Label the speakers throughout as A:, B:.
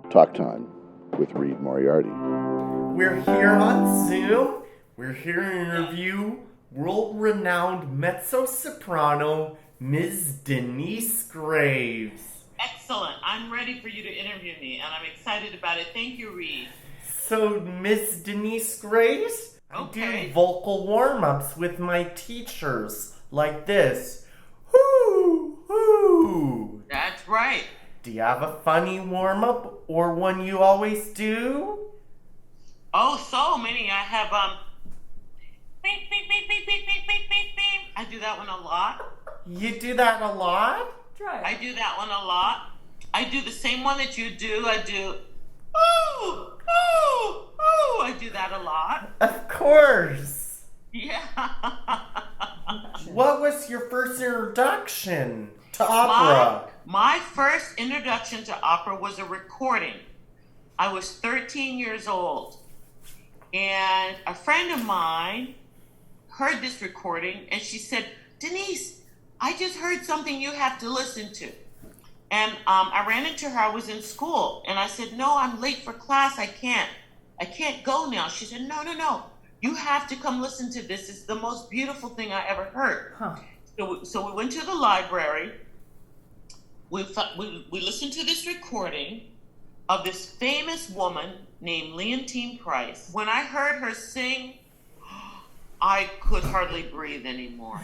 A: Talk Time with Reid Moriarty.
B: We're here on Zoom. We're here to interview world-renowned mezzo-soprano Ms. Denyce Graves.
C: Excellent. I'm ready for you to interview me, and I'm excited about it. Thank you, Reid.
B: So, Ms. Denyce Graves,
C: Okay.
B: I do vocal warm-ups with my teachers like this. Whoo, whoo.
C: That's right.
B: Do you have a funny warm-up or one you always do?
C: Oh, so many. I have, beep, beep, beep, beep, beep, beep, beep, beep, beep. I do that one a lot.
B: You do that a lot?
C: I do that one a lot. I do the same one that you do. I do, ooh, ooh, ooh. I do that a lot.
B: Of course.
C: Yeah.
B: What was your first introduction to opera?
C: My first introduction to opera was a recording. I was 13 years old, and a friend of mine heard this recording, and she said, Denyce, I just heard something you have to listen to. And I ran into her. I was in school, and I said, no, I'm late for class. I can't go now. She said, no. You have to come listen to this. It's the most beautiful thing I ever heard.
D: Huh.
C: So we went to the library. We listened to this recording of this famous woman named Leontine Price. When I heard her sing, I could hardly breathe anymore.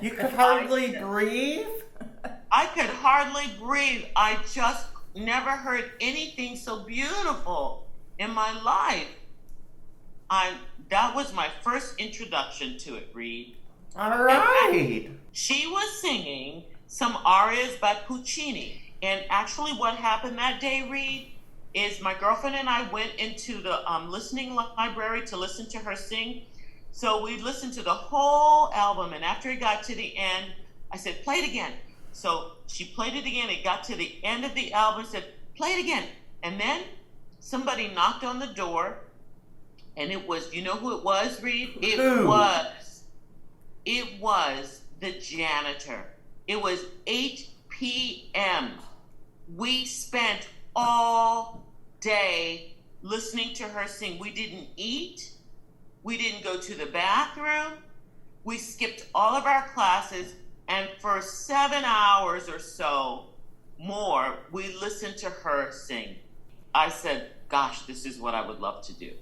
B: You could hardly breathe?
C: I could hardly breathe. I just never heard anything so beautiful in my life. That was my first introduction to it, Reid.
B: All right.
C: She was singing some arias by Puccini. And actually what happened that day, Reid, is my girlfriend and I went into the listening library to listen to her sing. So we listened to the whole album, and after it got to the end, I said, play it again. So she played it again. It got to the end of the album, said, play it again. And then somebody knocked on the door, and it was, you know who it was, Reid? It was the janitor. It was 8 p.m. We spent all day listening to her sing. We didn't eat. We didn't go to the bathroom. We skipped all of our classes. And for 7 hours or so more, we listened to her sing. I said, gosh, this is what I would love to do.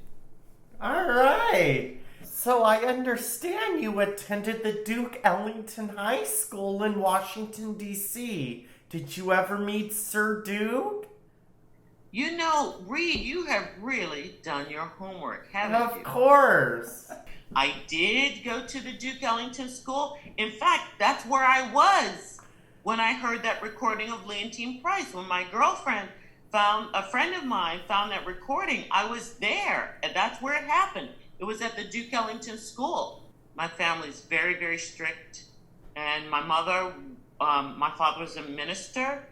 B: All right. So I understand you attended the Duke Ellington High School in Washington, D.C. Did you ever meet Sir Duke?
C: You know, Reid, you have really done your homework, haven't you?
B: Of course.
C: I did go to the Duke Ellington School. In fact, that's where I was when I heard that recording of Leontine Price. When my girlfriend a friend of mine found that recording, I was there, and that's where it happened. It was at the Duke Ellington School. My family's very, very strict, and my father was a minister,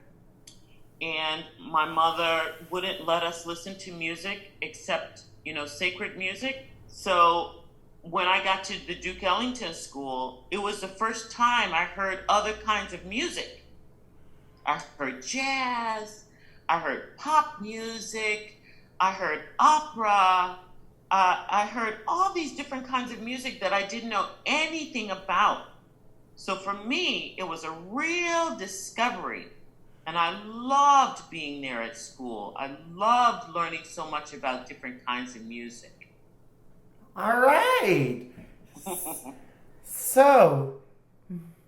C: and my mother wouldn't let us listen to music except, sacred music. So when I got to the Duke Ellington School, it was the first time I heard other kinds of music. I heard jazz, I heard pop music, I heard opera, I heard all these different kinds of music that I didn't know anything about. So for me, it was a real discovery. And I loved being there at school. I loved learning so much about different kinds of music.
B: All right. So,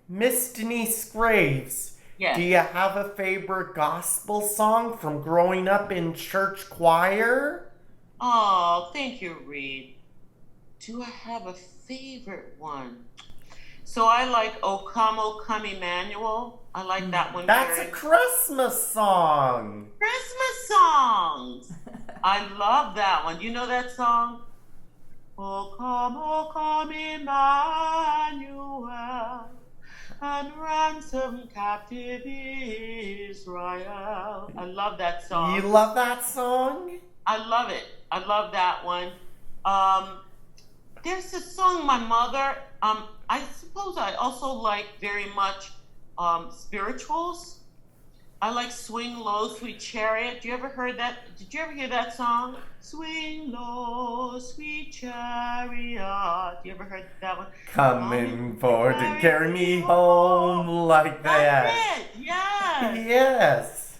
B: Miss Denyce Graves,
C: Yes.
B: do you have a favorite gospel song from growing up in church choir?
C: Oh, thank you, Reid. Do I have a favorite one? So I like O Come, Emmanuel. I like that one.
B: That's a Christmas song.
C: Christmas songs. I love that one. You know that song? O come, Emmanuel, and ransom captive Israel. I love that song.
B: You love that song?
C: I love it. I love that one. There's a song my mother, I suppose I also like very much spirituals. I like Swing Low, Sweet Chariot. Do you ever heard that? Did you ever hear that song? Swing low, sweet chariot. You ever heard that one?
B: Coming for to carry me home like that.
C: That's it. Yes.
B: Yes.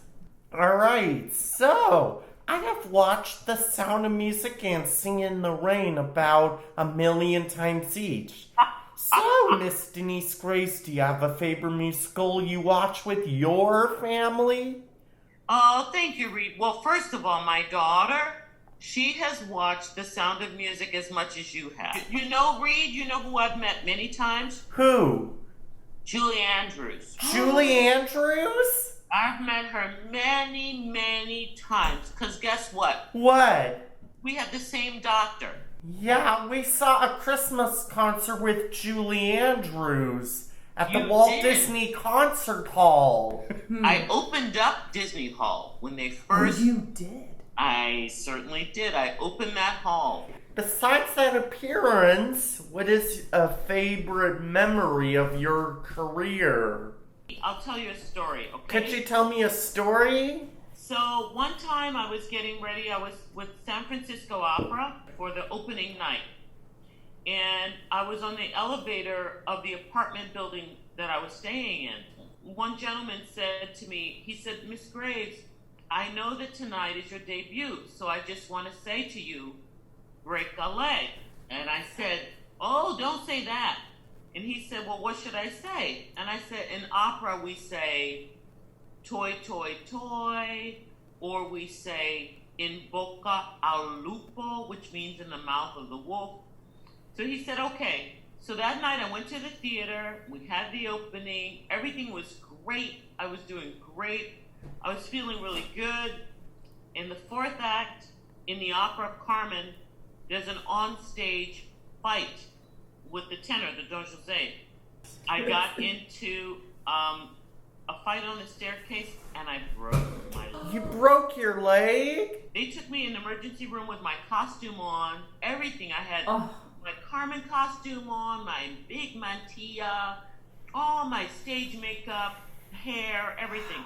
B: All right. So I have watched The Sound of Music and Sing in the Rain about 1,000,000 times each. So, Miss Denyce Graves, do you have a favorite musical you watch with your family?
C: Oh, thank you, Reid. Well, first of all, my daughter, she has watched The Sound of Music as much as you have. You know, Reid, you know who I've met many times?
B: Who?
C: Julie Andrews.
B: Julie Andrews?
C: I've met her many, many times. Because guess what?
B: What?
C: We have the same doctor.
B: Yeah, we saw a Christmas concert with Julie Andrews at the
C: You
B: Walt
C: did?
B: Disney Concert Hall.
C: I opened up Disney Hall when they first...
D: You did?
C: I certainly did. I opened that hall.
B: Besides that appearance, what is a favorite memory of your career?
C: I'll tell you a story, okay?
B: Could you tell me a story?
C: So one time I was getting ready, I was with San Francisco Opera for the opening night. And I was on the elevator of the apartment building that I was staying in. One gentleman said to me, he said, Miss Graves, I know that tonight is your debut, so I just want to say to you, break a leg. And I said, oh, don't say that. And he said, well, what should I say? And I said, in opera we say, toy, toy, toy, or we say, in boca al lupo, which means in the mouth of the wolf. So he said, okay. So that night I went to the theater, we had the opening, everything was great, I was doing great, I was feeling really good. In the fourth act, in the opera of Carmen, there's an on-stage fight with the tenor, the Don Jose. I got into a fight on the staircase and I broke my leg.
B: You broke your leg?
C: They took me in the emergency room with my costume on, everything. I had my Carmen costume on, my big mantilla, all my stage makeup, hair, everything.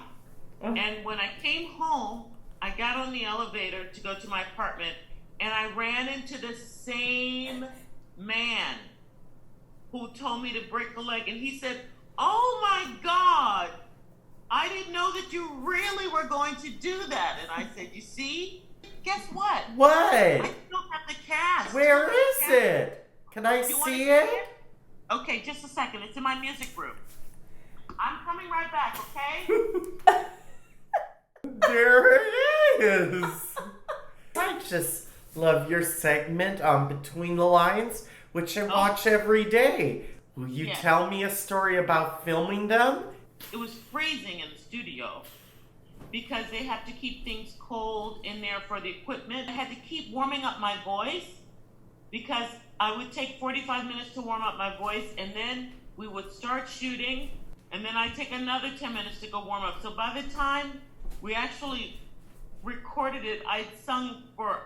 C: And when I came home, I got on the elevator to go to my apartment and I ran into the same man who told me to break a leg. And he said, oh my God, I didn't know that you really were going to do that. And I said, you see, guess what?
B: What?
C: I still have the cast.
B: Where is it? Can I
C: You wanna
B: see it?
C: Okay, just a second. It's in my music room. I'm coming right back, okay?
B: There it is. I just love your segment on Between the Lines, which I watch every day. Will you
C: Yes.
B: tell me a story about filming them?
C: It was freezing in the studio because they had to keep things cold in there for the equipment. I had to keep warming up my voice because I would take 45 minutes to warm up my voice and then we would start shooting and then I'd take another 10 minutes to go warm up. So by the time we actually recorded it, I'd sung for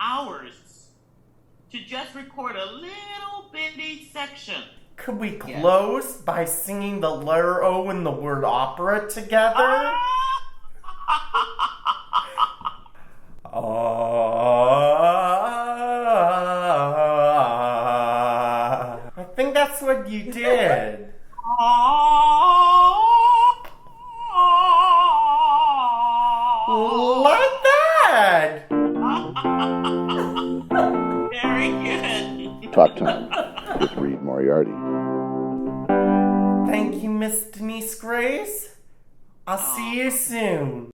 C: hours to just record a little bitty section.
B: Could we close by singing the letter O and the word opera together? I think that's what you did. Like that!
C: Very good.
A: Talk Time with Reid Moriarty.
B: Thank you, Miss Denyce Graves. I'll see you soon.